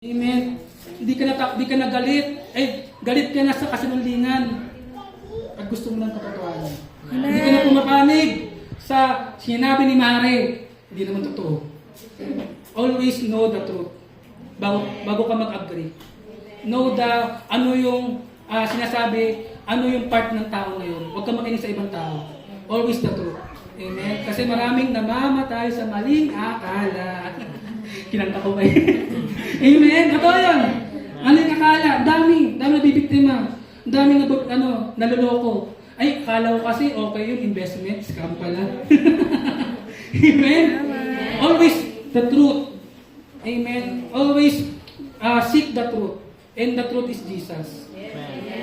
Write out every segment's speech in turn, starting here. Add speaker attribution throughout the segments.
Speaker 1: Amen. Di ka na galit. Galit ka na sa kasinungalingan. At gusto mo ng katotohanan. Hindi ka na pumapanig sa sinabi ni Mare. Hindi naman totoo. Always know the truth. Bago ka mag-agree. Know ano yung sinasabi, ano yung part ng tao ngayon. Huwag ka makinig sa ibang tao. Always the truth. Amen. Kasi maraming namamatay sa maling akala. Kinanta ko kayo. Amen. Totoo yan. Maling akala. Dami nabibiktima. Dami naloloko. Ay, akala ko kasi okay yung investment. Scam pala. Amen. Always the truth. Amen. Always seek the truth. And the truth is Jesus.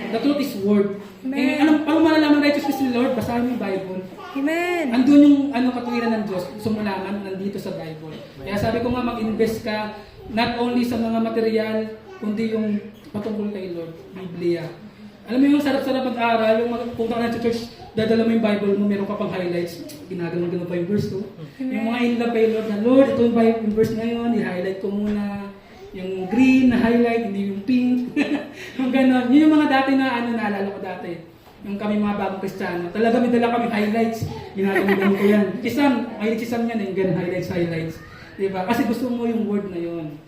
Speaker 1: The truth is Word. Amen. Paano malalaman righteousness ni Lord? Basahin mo yung Bible.
Speaker 2: Amen.
Speaker 1: Andun yung katwiran ng Diyos. Gusto mo malaman, nandito sa Bible. Kaya sabi ko nga, mag-invest ka not only sa mga material, kundi yung patungkol kay Lord, Biblia. Alam mo yung sarap-sarap mag-aral, yung punta ka na sa church, dadala mo yung Bible mo, meron ka pang highlights, ginagawa pa yung verse to. Yung mga in love kay Lord na, Lord, ito yung verse ngayon, i-highlight ko muna. Yung green na highlight, hindi yung pink. Yung gano'n. Yun yung mga dati na naalala ko dati. Yung kami mga bagong Kristiyano. Talaga may dala kami highlights. Ginagawa ko yan. Mahilig si Sam yan, yung gano'n highlights. Diba? Kasi gusto mo yung word na yun.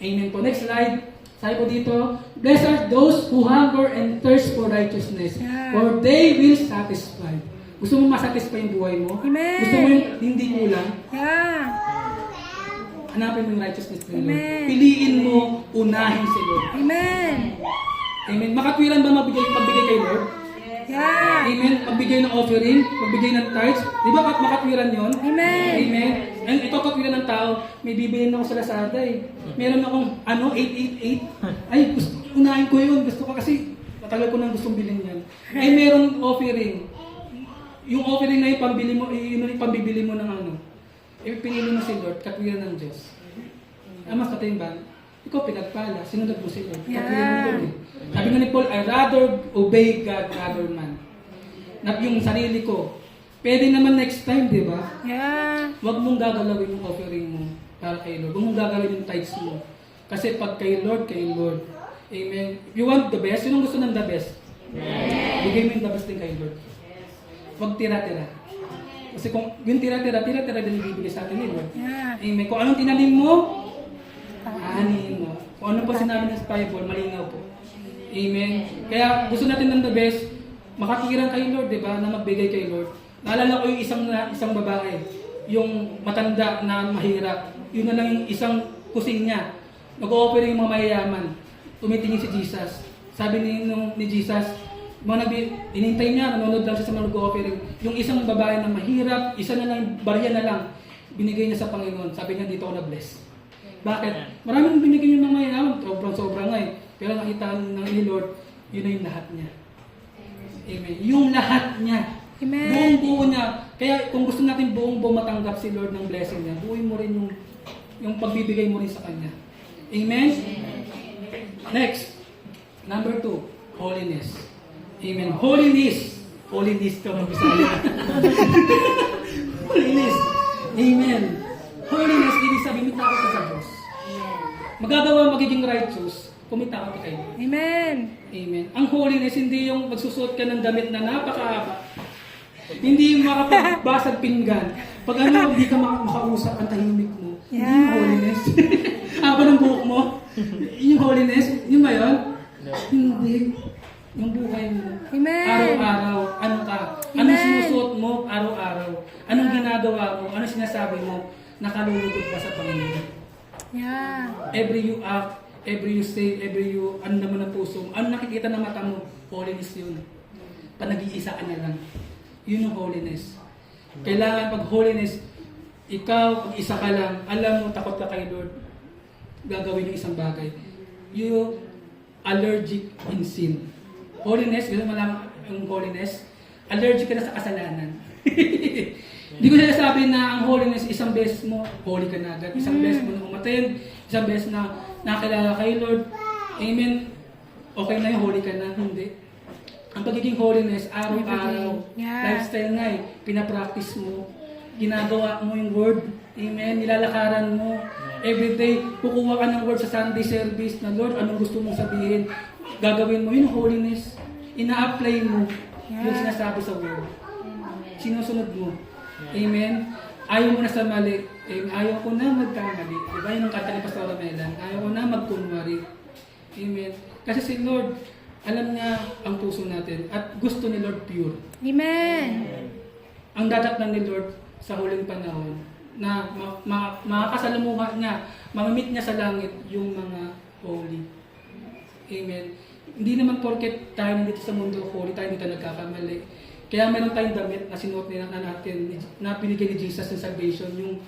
Speaker 1: Amen po. Next slide. Sabi ko dito, blessed are those who hunger and thirst for righteousness, for they will satisfy. Gusto mo masatisfy yung buhay mo? Amen. Gusto mo yung hindi kulang? Hanapin mo yung righteousness ng Lord. Piliin mo, unahin si Lord.
Speaker 2: Amen.
Speaker 1: Amen. Makatwiran ba pagbigay kay Lord?
Speaker 2: Yeah.
Speaker 1: Amen. Pagbigay ng offering, pagbigay ng tithes. Di ba makatwiran yun?
Speaker 2: Amen.
Speaker 1: Amen. And ito katwiran ng tao, may bibilin ako sa Lazada eh. Meron akong 888. Ay, unahin ko yun. Gusto ko kasi, matagal ko nang gustong bilhin yan. Ay, meron offering. Yung offering na yung pambili mo, yun yung pambibili mo ng pinili mo si Lord, katwiran ng Diyos. Mas katimbang, ikaw pinagpala, sinunod mo si Lord. Katwiran mo Lord eh. Sabi nga ni Paul, I rather obey God rather man. Yung sarili ko. Pwede naman next time, di ba?
Speaker 2: Yeah.
Speaker 1: Huwag mong gagalawin yung offering mo para kay Lord. Huwag mong gagalawin yung tithes mo. Kasi pag kay Lord. Amen. If you want the best, yun ang gusto ng the best. Bigay mo yung the best din kay Lord. Huwag tira-tira. Kasi kung yung tira-tira din ibibigay sa atin ni Lord.
Speaker 2: Yeah.
Speaker 1: Amen. Kung anong tinanim mo, aanin mo. Kung ano po sinabi ng Bible, malinaw po. Amen. Kaya gusto natin ng the best, makatwiran kay Lord, di ba? Na magbigay kay Lord. Naalala ko yung isang babae, yung matanda na mahirap. Yun na lang yung isang kusing niya. Nag-o-offer yung mga mayayaman. Tumitingin si Jesus. Sabi ni Jesus, inintay niya, nanonood lang siya sa mga nag-o-offering. Yung isang babae na mahirap, isa na lang, barya na lang, binigay niya sa Panginoon. Sabi niya, dito ako na-bless. Bakit? Maraming binigay niyo ng mayayaman, sobrang nga eh. Pero nakita ng Lord, yun na yung lahat niya. Amen. Yung lahat niya.
Speaker 2: Amen.
Speaker 1: Buong-buo niya. Kaya kung gusto natin buong-buo matanggap si Lord ng blessing niya, buuin mo rin yung pagbibigay mo rin sa Kanya. Amen? Next. Number 2, holiness. Amen. Holiness. Holiness ka mag-Bisaya. Holiness. Amen. Holiness, ibig sabihin, may takot ka sa Diyos. Magiging righteous, kumita ka kay Lord.
Speaker 2: Amen.
Speaker 1: Amen. Ang holiness, hindi yung magsusuot ka ng damit na napakahaba. Hindi yung makapagbasag pinggan. Pag hindi ka makausap, ang tahimik mo. Hindi yung holiness. Haba ng buhok mo. Yung holiness, yun ba yun? Hindi. Yung buhay mo.
Speaker 2: Amen.
Speaker 1: Araw-araw, ano ka? Anong sinusuot mo araw-araw? Anong ginagawa mo? Anong sinasabi mo? Nakalulugod ba sa Panginoon?
Speaker 2: Yeah.
Speaker 1: Every you act, every you say, every you, ano naman ang puso mo, ano nakikita ng mata mo, holiness yun. Nag-iisa ka na lang. Yun yung holiness. Kailangan pag holiness, ikaw, pag isa ka lang, alam mo, takot ka kay Lord, gagawin yung isang bagay. You allergic in sin. Holiness, gano'n malang yung holiness, allergic ka na sa kasalanan. Hindi ko sinasabi na ang holiness, isang beses mo, holy ka na agad. Isang beses mo na umattend, isang beses na nakilala kay Lord. Amen. Okay na yung holy ka na. Hindi. Ang pagiging holiness, araw-araw, lifestyle nga pinapractice mo, ginagawa mo yung word. Amen. Nilalakaran mo. Everyday, kukuha ka ng word sa Sunday service na, Lord, anong gusto mong sabihin? Gagawin mo yung holiness. Ina-apply mo yung sinasabi sa word. Sinusunod mo. Amen? Ayaw mo na sa mali. Ayaw ko na magkamali. Diba yun ang kanta ni Pastor Melan? Ayaw ko na magkunwari. Amen? Kasi si Lord, alam niya ang puso natin at gusto ni Lord pure.
Speaker 2: Amen.
Speaker 1: Ang dadatnan ni Lord sa huling panahon na makakasalamuha niya, mamamit niya sa langit yung mga holy. Amen. Hindi naman porket tayo nandito sa mundo holy, tayo dito nagkakamali. Kaya meron tayong damit na sinuot na natin, na binigay ni Jesus ng salvation, yung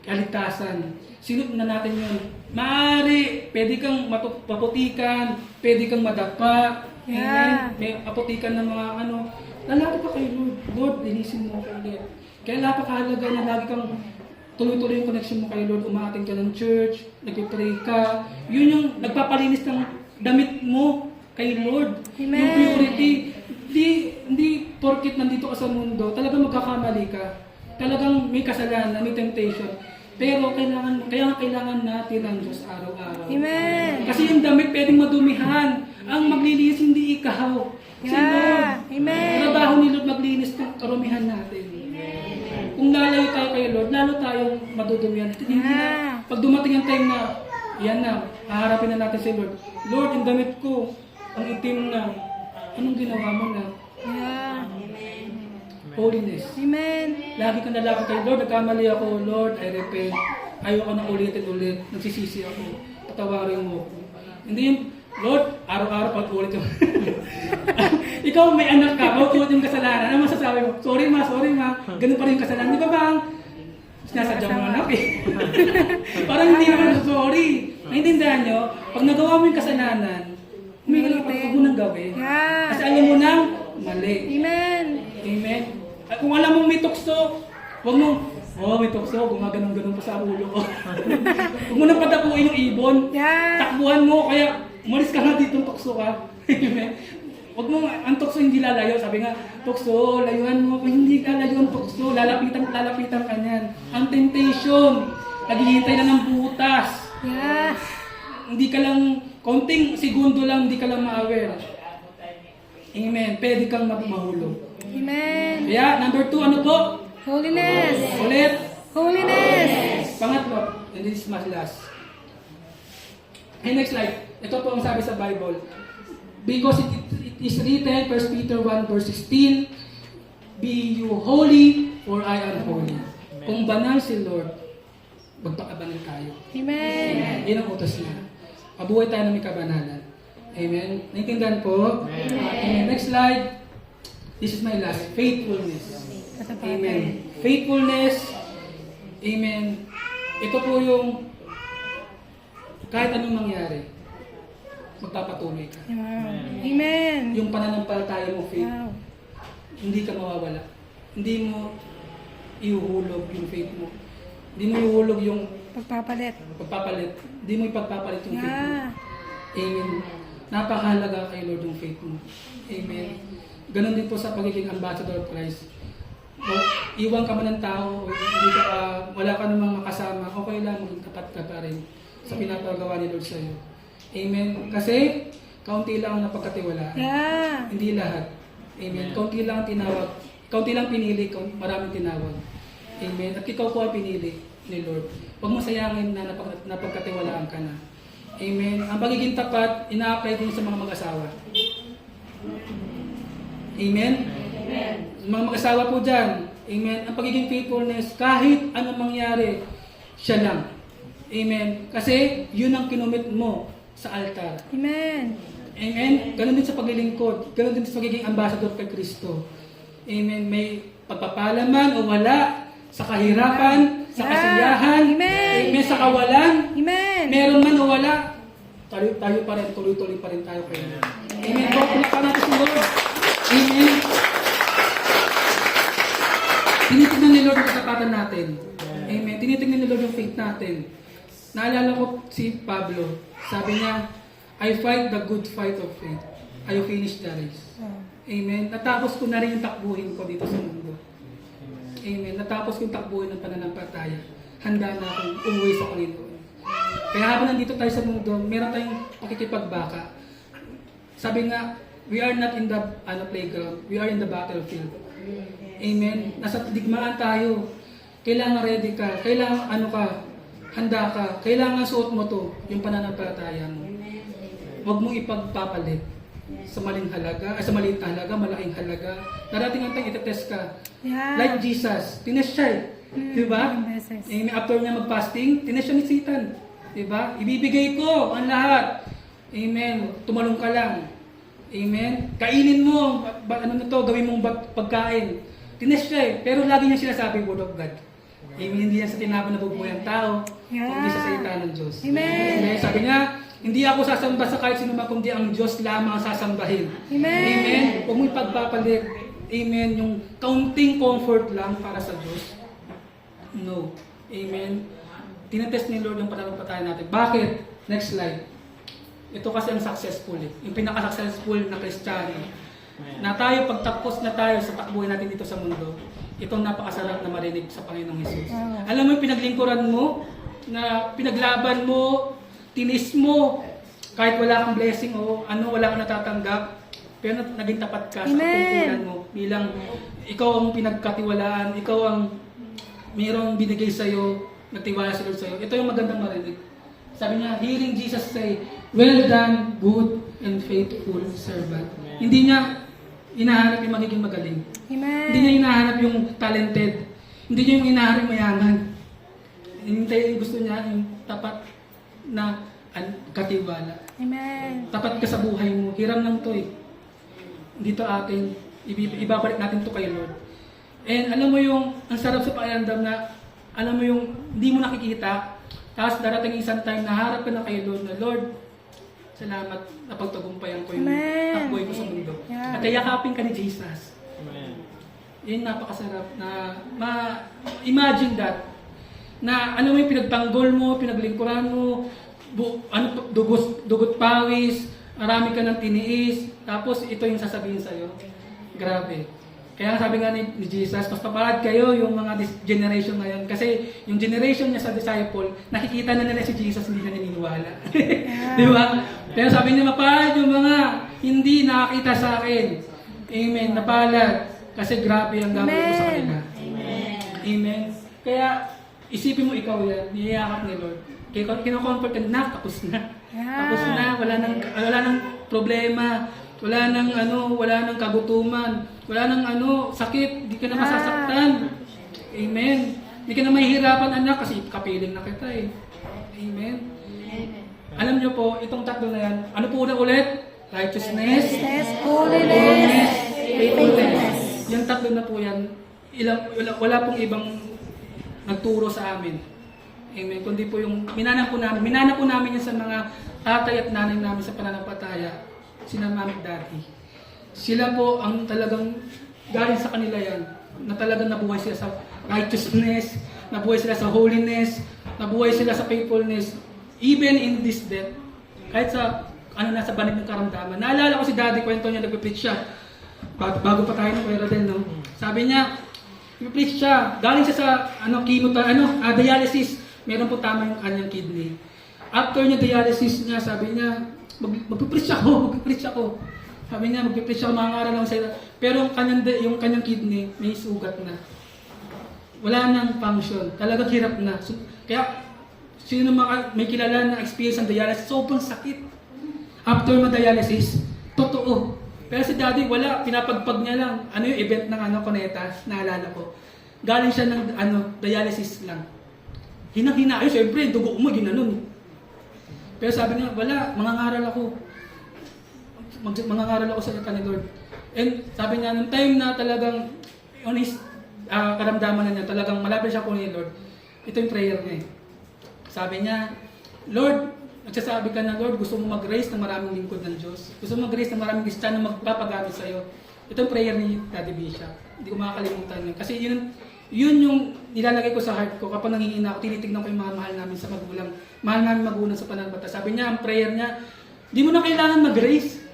Speaker 1: kaligtasan. Sinuot na natin yun. Maaari, pwede kang maputikan, pwede kang madapa. Amen.
Speaker 2: Yeah.
Speaker 1: May aputikan ng mga ano. Lalaki pa kay Lord. Lord, linisin mo ako ulit. Kaya napakahalaga na lagi kang tuloy-tuloy yung connection mo kay Lord. Umaating ka ng church, nagpipray ka. Yun yung nagpapalinis ng damit mo kay Lord.
Speaker 2: Amen.
Speaker 1: Yung purity. Hindi porkit nandito ka sa mundo, talagang magkakamali ka. Talagang may kasalanan, may temptation. Pero kailangan natin ang Diyos araw-araw.
Speaker 2: Amen.
Speaker 1: Kasi yung damit pwedeng madumihan. Ang maglinis hindi ikaw. Si Lord.
Speaker 2: Yeah. Amen.
Speaker 1: Trabaho ni Lord maglinis ng karumihan natin. Kung lalayo tayo kay Lord, lalo tayong madudumihan. Hindi na, pag dumating ang time na, yan na, haharapin na natin si Lord. Lord, yung damit ko, ang itim na, anong ginawa mo na?
Speaker 2: Yeah.
Speaker 1: Holiness.
Speaker 2: Amen.
Speaker 1: Lagi kang lalapit kay Lord, nagkamali ako, Lord, I repent. Ayoko na ulitin ulit, nagsisisi ako. Patawarin mo ako. Hindi yung, Lord, araw-araw pag ulit yung... Ikaw may anak ka, ulit yung kasalanan. Ano masasabi mo? Sorry ma. Ganun pa rin yung kasalanan. Di ba bang? Sinasadya mo anak eh. Parang hindi naman sorry. Naintindihan nyo? Pag nagawa mo yung kasalanan, huwag mo nang gawin.
Speaker 2: Yeah.
Speaker 1: Kasi alam mo nang mali.
Speaker 2: Amen.
Speaker 1: Amen. At kung alam mong may tukso, huwag mong, may tukso, gumaganon-ganon pa sa ulo ko. Huwag mo nang patapuin yung ibon.
Speaker 2: Yeah.
Speaker 1: Takbuhan mo, kaya umalis ka nga dito, tukso ka. Amen. Huwag mo, ang tukso hindi lalayo. Sabi nga, tukso, layuan mo. Kung hindi ka layo ang tukso, lalapitan ka niyan. Ang temptation, naghihintay na ng butas.
Speaker 2: Yeah.
Speaker 1: Hindi ka lang, konting segundo lang, hindi ka lang ma-aware. Amen. Pwede kang mahulog.
Speaker 2: Amen.
Speaker 1: Kaya, number 2, ano po?
Speaker 2: Holiness.
Speaker 1: Ulit.
Speaker 2: Holiness.
Speaker 1: Pangatlo, and this is my last. Okay, next slide. Ito po ang sabi sa Bible. Because it is written, 1 Peter 1 verse 16, Be you holy, for I am holy. Kung banal si Lord, magpakabanal tayo.
Speaker 2: Amen.
Speaker 1: Yan ang utos niya. Mabuhay tayo na may kabanalan. Amen. Naintindihan po? Amen. Next slide. This is my last. Faithfulness. Amen. Faithfulness. Amen. Ito po yung kahit anong mangyari, magpapatuloy ka.
Speaker 2: Amen.
Speaker 1: Yung pananampalataya mo, faith,
Speaker 2: Wow.
Speaker 1: hindi ka mawawala. Hindi mo ihuhulog yung faith mo. Hindi mo ihuhulog yung
Speaker 2: Pagpapalit.
Speaker 1: pagpapalit. Hindi mo ipagpapalit yung faith mo.
Speaker 2: Yeah.
Speaker 1: Amen. Napakahalaga kay Lord yung faith mo. Amen. Ganon din po sa pagiging ambassador of Christ. O, iwan ka man ng tao, o hindi ka, wala ka namang makasama, okay lang, maging tapat ka pa rin sa pinapagawa ni Lord sa iyo. Amen. Kasi, kaunti lang ang napagkatiwalaan.
Speaker 2: Yeah.
Speaker 1: Hindi lahat. Amen. Kaunti lang ang tinawag. Kaunti lang pinili, maraming tinawag. Amen. At ikaw po ang pinili ni Lord. Huwag mo sayangin na napagkatiwalaan ka na. Amen. Ang pagiging tapat, ina-apply din sa mga mag-asawa. Amen? Amen. Mga mag-asawa po dyan. Amen. Ang pagiging faithfulness, kahit anong mangyari, siya lang. Amen. Kasi, yun ang kinumit mo sa altar.
Speaker 2: Amen.
Speaker 1: Amen. Ganon din sa paglilingkod. Ganon din sa pagiging ambassador kay Kristo. Amen. May pagpapalaman o wala, sa kahirapan, sa kasiyahan,
Speaker 2: Amen.
Speaker 1: Amen. Sa kawalan,
Speaker 2: Amen.
Speaker 1: meron man o wala, tayo pa rin, tuloy-tuloy pa rin tayo kay Lord. Amen. Pagpapalakpan natin si Lord. Amen. Tinitignan ni Lord ang katapatan natin. Amen. Tinitignan ni Lord yung faith natin. Naalala ko si Pablo. Sabi niya, I fight the good fight of faith. I finish the race. Amen. Natapos ko na rin yung takbuhin ko dito sa mundo. Amen. Natapos ko yung takbuhin ng pananampalataya. Handa na akong umuwi sa Panginoon. Kaya habang nandito tayo sa mundo, meron tayong pakikipagbaka. Sabi nga, we are not in the playground, we are in the battlefield. Amen. Nasa digmaan tayo. Kailangan ready ka. Kailangan handa ka. Kailangan suot mo to, yung pananampalataya mo. Huwag mong ipagpapalit sa maling halaga, sa maliit na halaga, malaking halaga. Darating ang time, itetest ka.
Speaker 2: Yeah.
Speaker 1: Like Jesus, tinest siya eh. Diba?
Speaker 2: Beses.
Speaker 1: Amen. After niya mag-fasting, tinest siya ni Satan. Diba? Ibibigay ko ang lahat. Amen. Tumalong ka lang. Amen. Kainin mo, gawin mong pagkain. Tinest siya eh. Pero lagi niya sinasabi, word of God. Amen. Hindi yan sa tinapon na bubuhay ang tao, kundi sa salita ng Diyos.
Speaker 2: Amen.
Speaker 1: Amen. Sabi niya, hindi ako sasamba sa kahit sino man, kundi ang Diyos lamang ang sasambahin.
Speaker 2: Amen.
Speaker 1: Amen. Huwag mo ipagpapalit. Amen. Yung kaunting comfort lang para sa Diyos. No. Amen. Tinetest ni Lord yung pananampalataya natin. Bakit? Next slide. Ito kasi ang successful eh. Yung pinaka-successful na Kristiyano. Na tayo, pagtapos na tayo sa takbuhin natin dito sa mundo, itong napakasarap na marinig sa Panginoong Jesus.
Speaker 2: Wow.
Speaker 1: Alam mo yung pinaglingkuran mo, na pinaglaban mo, tinis mo, kahit wala kang blessing o wala kang natatanggap, pero naging tapat ka sa
Speaker 2: Amen.
Speaker 1: katungkulan mo bilang ikaw ang pinagkatiwalaan, ikaw ang mayroong binigay sa'yo, nagtiwala sa Lord sa'yo. Ito yung magandang marinig. Sabi niya, hearing Jesus say, well done, good and faithful servant. Hindi niya hinahanap yung magiging magaling.
Speaker 2: Amen.
Speaker 1: Hindi niya hinahanap yung talented. Hindi niya yung hinahanap yung mayaman. Gusto niya yung tapat na katiwala.
Speaker 2: Amen.
Speaker 1: Tapat ka sa buhay mo. Hiram lang to eh. Dito atin, ibabalik natin to kay Lord. And alam mo yung, ang sarap sa pakiramdam na, alam mo yung, hindi mo nakikita, tapos darating isang time na harap ka na kay Lord na, Lord, salamat na pagtagumpayan ko yung
Speaker 2: Amen.
Speaker 1: takboy ko sa mundo.
Speaker 2: Yeah.
Speaker 1: At yakapin ka ni Jesus.
Speaker 3: Amen.
Speaker 1: Yun napakasarap na imagine that na ano mo yung pinagtanggol mo, pinaglingkuran mo, dugot pawis, marami ka ng tiniis, tapos ito yung sasabihin sa'yo. Grabe. Kaya sabi nga ni Jesus, mas papalad kayo yung mga generation ngayon. Kasi yung generation niya sa disciple, nakikita na nila si Jesus, hindi na naniniwala. Di ba? Pero sabi niya, mapalad yung mga hindi nakakita sa akin. Amen. Napalad. Kasi grabe ang gagawin mo sa kanila.
Speaker 3: Amen.
Speaker 1: Amen. Kaya isipin mo ikaw yan, niyayakap ni Lord. Kaya kino-comfort ka na, tapos na. Tapos na, wala nang problema. Wala nang kagutuman, wala nang sakit, di ka na masasaktan. Amen. Di ka na mahihirapan anak kasi kapiling na kita eh. Amen. Alam niyo po, itong tatlo na yan, ano po na ulit? Righteousness,
Speaker 2: Holiness,
Speaker 1: faithfulness. Yung tatlo na po yan, wala pong ibang nagturo sa amin. Amen. Kundi po yung minana po namin yan sa mga tatay at nanay namin sa pananampalataya. Sina mami at daddy. Sila po ang talagang galing sa kanila yan, na talagang nabuhay sila sa righteousness, nabuhay sila sa holiness, nabuhay sila sa faithfulness, even in this death. Kahit sa nasa banig ng karamdaman. Naalala ko si daddy, kwento niya, nagpipreach siya. Bago pa tayo ng pera din, no? Sabi niya, nagpipreach siya, galing siya sa dialysis, meron po tama yung kanyang kidney. After niya dialysis niya, sabi niya, magpipreach ako. Sabi niya, magpipreach ako, mangangaral lang sa'yo. Pero yung kanyang kidney, may sugat na. Wala nang function. Talagang hirap na. So, kaya, sino may kilala na experience ng dialysis, sobrang sakit. After ma-dialysis, totoo. Pero si daddy, wala. Pinapagpag niya lang. Ano yung event ng Conetas, naalala ko. Galing siya ng dialysis lang. Hina-hina. Ay, syempre, dugo mo, ginanon. Pero sabi niya, wala, mangangaral ako. Mangangaral ako sa ni Lord. And sabi niya, nung time na talagang honest karamdaman na niya, talagang malapit siya po ni Lord, ito yung prayer niya eh. Sabi niya, Lord, nagsasabi ka na, Lord, gusto mo mag-raise ng maraming lingkod ng Diyos. Gusto mo mag-raise ng maraming Kristiyano na magpapagamit sa'yo. Ito yung prayer ni Daddy Bishop. Hindi ko makakalimutan yun. Kasi yun yung nilalagay ko sa heart ko kapag nangingina ako, tinitignan ko yung mga mahal namin sa magulang. Mahal namin magulang sa pananampalataya. Sabi niya, ang prayer niya, di mo na kailangan mag-raise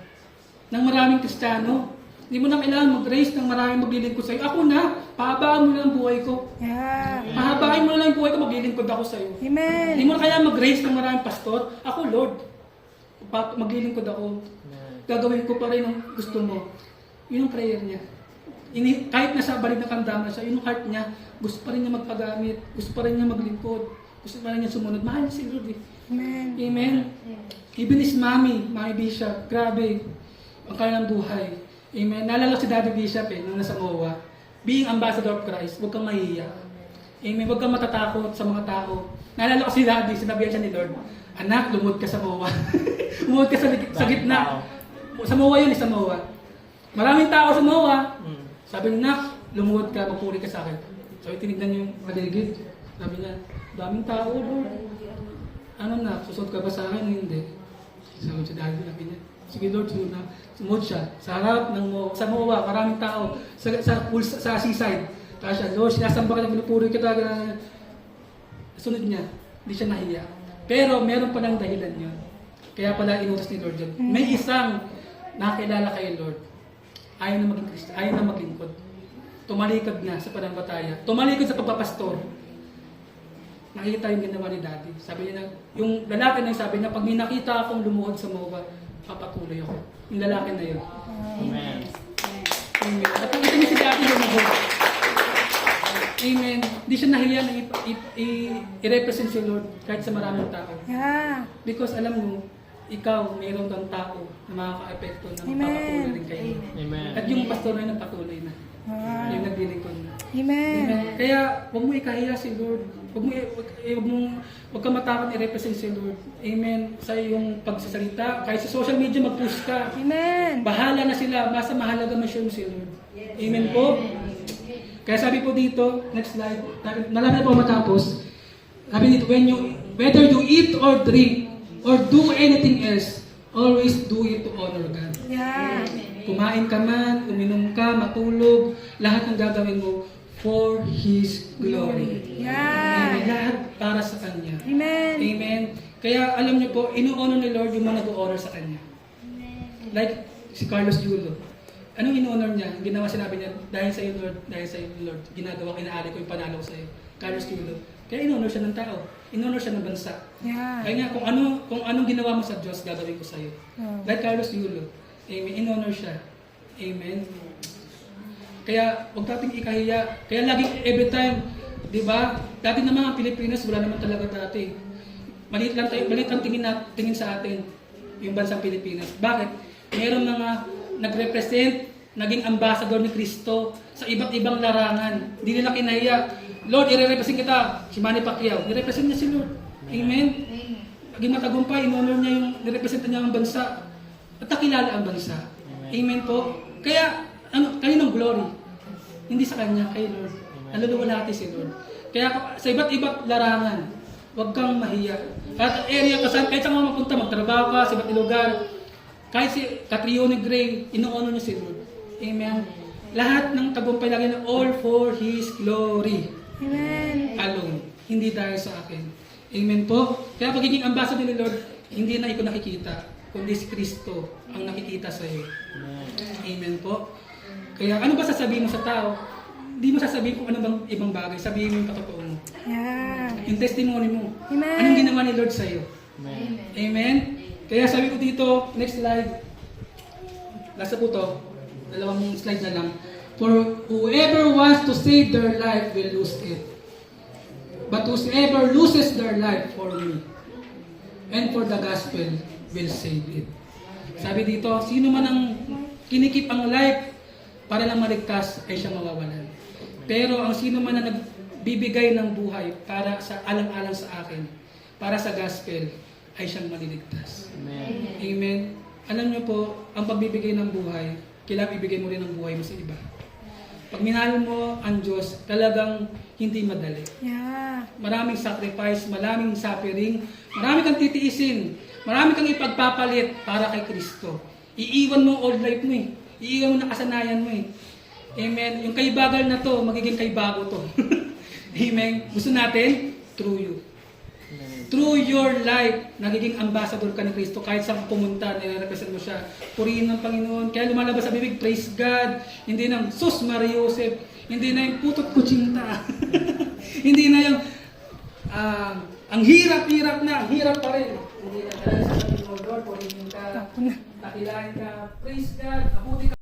Speaker 1: ng maraming Kristiyano. Hindi mo na kailangan mag-raise ng maraming maglilingkod sa'yo. Ako na, pahabaan mo na ang buhay ko.
Speaker 2: Yeah.
Speaker 1: Pahabain mo na lang yung buhay ko, maglilingkod ako sa'yo.
Speaker 2: Amen.
Speaker 1: Hindi mo na kailangan mag-raise ng maraming pastor. Ako, Lord, maglilingkod ako. Gagawin ko pa rin ang gusto mo. Yun ang prayer niya. Kahit nasa balik na kamdaman siya, yun ang heart niya, gusto pa rin niya magpagamit, gusto pa rin niya maglingkod, gusto pa rin niya sumunod. Mahal niya si Lord eh.
Speaker 2: Amen.
Speaker 1: Amen. Even his mommy Bishop, grabe, ang kanilang buhay. Amen. Naalala ko si Daddy Bishop nung nasa MOA, being ambassador of Christ, huwag kang mahiya. Amen. Huwag kang matatakot sa mga tao. Naalala ko si Daddy, sinabihan siya ni Lord, anak, lumod ka sa MOA. Lumod ka sa gitna. Sa MOA yun, sa MOA. Maraming tao sa MOA. Sabi niya, nak, lumuhod ka, magpuri ka sa akin. Sabi, tinignan niyo yung paligid. Sabi niya, daming tao, Lord. Ano na, susod ka ba sa akin? Hindi. Sabi siya, sabi niya, sige Lord, sunod na. Sumuhod siya. Sa harap ng MOA, sa MOA, maraming tao. Sa seaside. Kaya siya, Lord, sinasamba ka na, pinupuri kita. Sunod niya, hindi siya nahiya. Pero meron pa ng dahilan yun. Kaya pala inutos ni Lord yun. May isang nakilala kay Lord. Ayaw na maging Kristo, ayaw na maglingkod. Tumalikod na sa panambataya. Tumalikod sa pagpapastor. Nakita yung ginawa ni Daddy. Sabi niya, yung lalaki na yun, sabi niya, pag may nakita akong lumuhod sa MOA, papatuloy ako. Yung lalaki na yun.
Speaker 3: Amen.
Speaker 1: Amen. At nakita niya si Daddy lumuhod. Amen. Hindi siya nahiya na i-represent si Lord kahit sa maraming tao.
Speaker 2: Yeah.
Speaker 1: Because alam mo, ikaw, mayroon kang tao na makaka-epekto na
Speaker 2: Amen.
Speaker 1: magpapatuloy rin kayo.
Speaker 3: Amen.
Speaker 1: At yung pastor na yun, nagpatuloy na.
Speaker 2: Wow.
Speaker 1: Yung naglilingkod na.
Speaker 2: Amen.
Speaker 1: Amen. Kaya, huwag mo ikahiya si Lord. Huwag ka matakot i-represent si Lord. Amen. Sa iyong pagsasalita, kahit sa social media, mag-post ka.
Speaker 2: Amen.
Speaker 1: Bahala na sila. Basta mahalaga mo siya si Lord. Amen po. Kaya sabi po dito, next slide, nalaman po matapos, sabi dito, whether you eat or drink, or do anything else, always do it to honor God.
Speaker 2: Yeah.
Speaker 1: Kumain ka man, uminom ka, matulog, lahat ng gagawin mo for His glory.
Speaker 2: Yeah.
Speaker 1: Amen. Lahat para sa Kanya.
Speaker 2: Amen.
Speaker 1: Amen. Kaya alam niyo po, ino-honor ni Lord yung mga nag-honor sa Kanya. Like si Carlos Yulo. Anong ino-honor niya? Ginawa, sinabi niya, dahil sa iyo Lord, dahil sa iyo Lord, ginagawa, inaali ko yung panalo ko sa iyo. Carlos Yulo. Kaya ino-honor siya ng tao. In-honor siya ng bansa.
Speaker 2: Yeah.
Speaker 1: Kaya nga, kung anong ginawa mo sa Diyos, gagawin ko sa iyo.
Speaker 2: Oh.
Speaker 1: Like Carlos Yulo. Amen. In-honor siya. Amen. Kaya, huwag nating ikahiya. Kaya lagi, every time, di ba? Dati na mga Pilipinas, wala naman talaga dati. Maliit lang tingin sa atin, yung bansang Pilipinas. Bakit? Meron mga nag-represent, naging ambassador ni Kristo sa iba't ibang larangan. Hindi nila kinahiya. Lord, i-represent kita. Si Manny Pacquiao, i-represent niya si Lord. Amen. Naging matagumpay, in-honor niya yung, i-represent niya ang bansa. At nakilala ang bansa. Amen po. Kaya, kaninong glory? Hindi sa Kanya, kay Lord. Naluluwalhati si Lord. Kaya sa iba't ibang larangan, huwag kang mahiya. At area ka saan, kahit saan ka mapunta, magtrabaho ka sa iba't lugar. Kahit si Catriona Gray, ino-honor niya si Lord. Amen. Lahat ng tagumpay lagi na all for His glory.
Speaker 2: Amen.
Speaker 1: Alone. Hindi dahil sa akin. Amen po. Kaya pagiging ambassador ni Lord, hindi na ikaw nakikita, kundi si Kristo ang nakikita sa iyo. Amen po. Kaya ano ba sasabihin mo sa tao? Hindi mo sasabihin kung ano bang ibang bagay. Sabihin mo yung patotoo mo.
Speaker 2: Yeah.
Speaker 1: Yung testimony mo.
Speaker 2: Amen.
Speaker 1: Anong ginawa ni Lord sa iyo?
Speaker 3: Amen.
Speaker 1: Amen? Kaya sabi ko dito, next slide. Lasa po to. Dalawang slide na lang. For whoever wants to save their life will lose it. But whoever loses their life for me and for the gospel will save it. Sabi dito, sino man ang kinikip ang life para lang maligtas ay siya mawawalan. Pero ang sino man na nagbibigay ng buhay para sa alang-alang sa akin, para sa gospel, ay siyang maliligtas.
Speaker 3: Amen.
Speaker 1: Amen. Alam niyo po, ang pagbibigay ng buhay, kailangan ibigay mo rin ang buhay mo sa iba. Pag minahal mo ang Diyos, talagang hindi madali.
Speaker 2: Yeah.
Speaker 1: Maraming sacrifice, maraming suffering, marami kang titiisin, marami kang ipagpapalit para kay Kristo. Iiwan mo old life mo eh. Iiwan mo na kasanayan mo eh. Amen. Yung kaibagal na to, magiging kaibago to. Amen. Gusto natin, through you.
Speaker 3: Amen.
Speaker 1: Through your life, nagiging ambassador ka ni Kristo. Kahit saan ka pumunta, nire-represent mo siya. Purihin ng Panginoon. Kaya lumalabas sa bibig, praise God. Hindi ng sus Maria Joseph. Hindi na yung putot kutsinta. Hindi na yung ang hirap-hirap na. Hirap pa rin. Hindi na. Dahil sa Panginoon, Lord, purihin ka. Takilain ka. Praise God. Abuti ka.